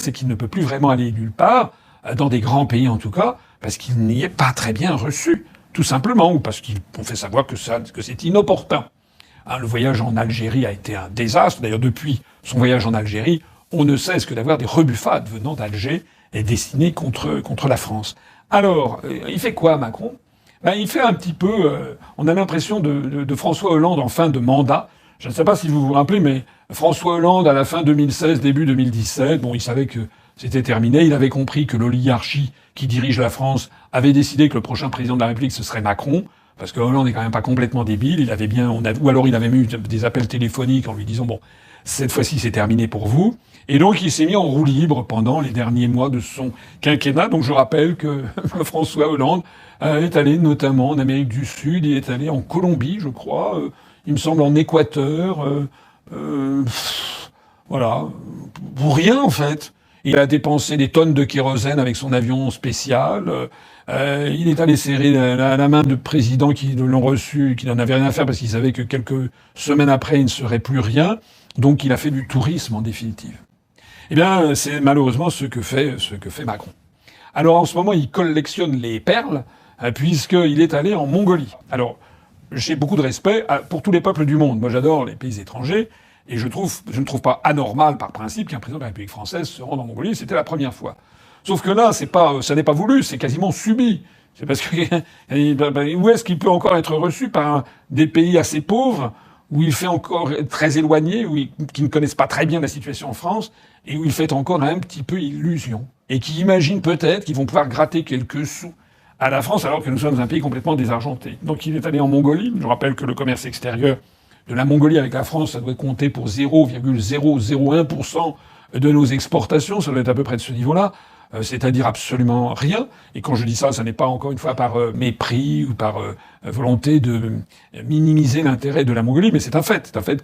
c'est qu'il ne peut plus vraiment aller nulle part, dans des grands pays en tout cas, parce qu'il n'y est pas très bien reçu, tout simplement, ou parce qu'on fait savoir que c'est inopportun. Hein, le voyage en Algérie a été un désastre. D'ailleurs, depuis son voyage en Algérie, on ne cesse que d'avoir des rebuffades venant d'Alger et destinées contre la France. Alors, il fait quoi, Macron? Il fait un petit peu... on a l'impression de François Hollande en fin de mandat. Je ne sais pas si vous vous rappelez, mais François Hollande, à la fin 2016, début 2017, bon, il savait que c'était terminé. Il avait compris que l'oligarchie qui dirige la France avait décidé que le prochain président de la République, ce serait Macron. Parce que Hollande n'est quand même pas complètement débile. Il avait bien... ou alors il avait eu des appels téléphoniques en lui disant, bon, cette fois-ci, c'est terminé pour vous. Et donc, il s'est mis en roue libre pendant les derniers mois de son quinquennat. Donc, je rappelle que François Hollande est allé notamment en Amérique du Sud, il est allé en Colombie, je crois, il me semble en Équateur, voilà, pour rien en fait. Il a dépensé des tonnes de kérosène avec son avion spécial. Il est allé serrer la main de présidents qui l'ont reçu, qui n'en avaient rien à faire parce qu'ils savaient que quelques semaines après, il ne serait plus rien. Donc, il a fait du tourisme en définitive. Eh bien, c'est malheureusement ce que fait Macron. Alors, en ce moment, il collectionne les perles, puisqu'il est allé en Mongolie. Alors, j'ai beaucoup de respect pour tous les peuples du monde. Moi, j'adore les pays étrangers, et je ne trouve pas anormal, par principe, qu'un président de la République française se rende en Mongolie. C'était la première fois. Sauf que là, ça n'est pas voulu, c'est quasiment subi. C'est parce que où est-ce qu'il peut encore être reçu par des pays assez pauvres, où il fait encore très éloigné, qui ne connaissent pas très bien la situation en France, et où il fait encore un petit peu illusion, et qui imaginent peut-être qu'ils vont pouvoir gratter quelques sous à la France, alors que nous sommes un pays complètement désargenté. Donc il est allé en Mongolie. Je rappelle que le commerce extérieur de la Mongolie avec la France, ça doit compter pour 0,001% de nos exportations, ça doit être à peu près de ce niveau-là. C'est-à-dire absolument rien. Et quand je dis ça, ça n'est pas encore une fois par mépris ou par volonté de minimiser l'intérêt de la Mongolie, mais c'est un fait. C'est un fait